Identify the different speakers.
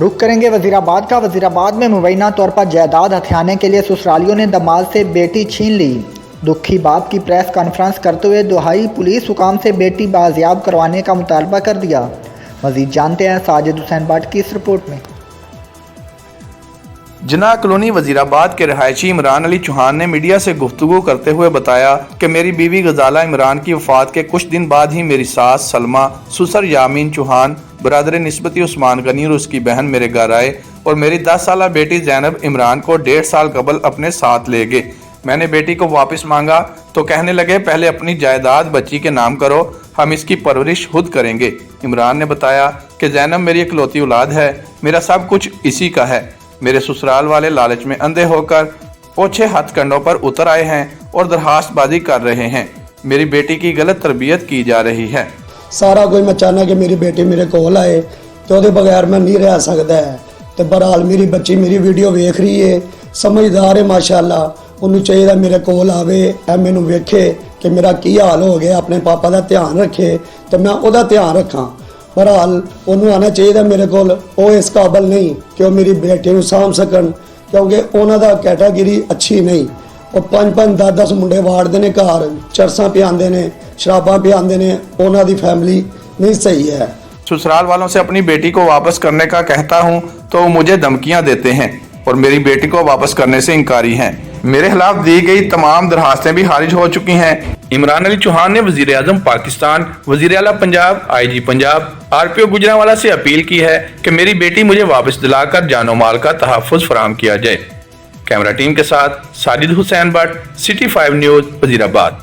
Speaker 1: रुख करेंगे वजीराबाद का। वजीराबाद में मुबैना तौर पर जायदाद हथियाने के लिए ससुरालियों ने दामाद से बेटी छीन ली। दुखी बाप की प्रेस कॉन्फ्रेंस करते हुए दुहाई पुलिस हुकाम से बेटी बाजियाब करवाने का मुतालबा कर दिया। मजीद जानते हैं साजिद हुसैन भट्ट की इस रिपोर्ट में।
Speaker 2: जिन्ना कॉलोनी वजीराबाद के रहायशी इमरान अली चौहान ने मीडिया से गुफ्तगू करते हुए बताया कि मेरी बीवी गजाला इमरान की वफात के कुछ दिन बाद ही मेरी सास सलमा, ससुर यामीन चौहान, बरादर निस्बती उस्मान गनी और उसकी बहन मेरे घर आए और मेरी 10 साला बेटी जैनब इमरान को 1.5 साल कबल अपने साथ ले गए। मैंने बेटी को वापस मांगा तो कहने लगे पहले अपनी जायदाद बच्ची के नाम करो, हम इसकी परवरिश खुद करेंगे। इमरान ने बताया कि जैनब मेरी इकलौती औलाद है, मेरा सब कुछ इसी का है। मेरे ससुराल वाले लालच में अंधे होकर ओछे हथकंडों पर उतर आए हैं और दरखास्तबाजी कर रहे हैं। मेरी बेटी की गलत तरबियत की जा रही है।
Speaker 3: सारा कोई मैं चाहना कि मेरी बेटी मेरे कोल आए तो ਉਹਦੇ बगैर मैं नहीं रह सकता है। तो बहरहाल मेरी बच्ची मेरी वीडियो वेख रही है, समझदार है माशाअल्लाह। ਉਹਨੂੰ ਚਾਹੀਦਾ ਮੇਰੇ ਕੋਲ ਆਵੇ, ਐ ਮੈਨੂੰ ਵੇਖੇ कि मेरा की हाल हो गया, अपने पापा का ध्यान रखे तो मैं ਉਹਦਾ ध्यान रखा। बहरहाल ਉਹਨੂੰ आना चाहिए मेरे को, इस काबल नहीं कि वो मेरी बेटी को सामभ सकन, क्योंकि उन्होंने कैटागरी अच्छी नहीं। वो 5-5 10-10 मुंडे वाड़ते हैं घर, चरसा पियाते हैं, शराबा पियाते हैं, उन्होंने फैमिली नहीं सही है।
Speaker 2: ससुराल वालों से अपनी बेटी को वापस करने का कहता हूँ तो वो मुझे धमकियाँ देते हैं और मेरी बेटी को वापस करने से इनकारी हैं। मेरे खिलाफ दी गई तमाम दरखास्तें भी खारिज हो चुकी हैं। इमरान अली चौहान ने वजीर आजम पाकिस्तान, वजीर आला पंजाब, IG पंजाब, RPO गुजरांवाला से अपील की है कि मेरी बेटी मुझे वापस दिलाकर जानो माल का तहफ़्फ़ुज़ फराहम किया जाए। कैमरा टीम के साथ साजिद हुसैन भट्ट, City 5 न्यूज़, वजीराबाद।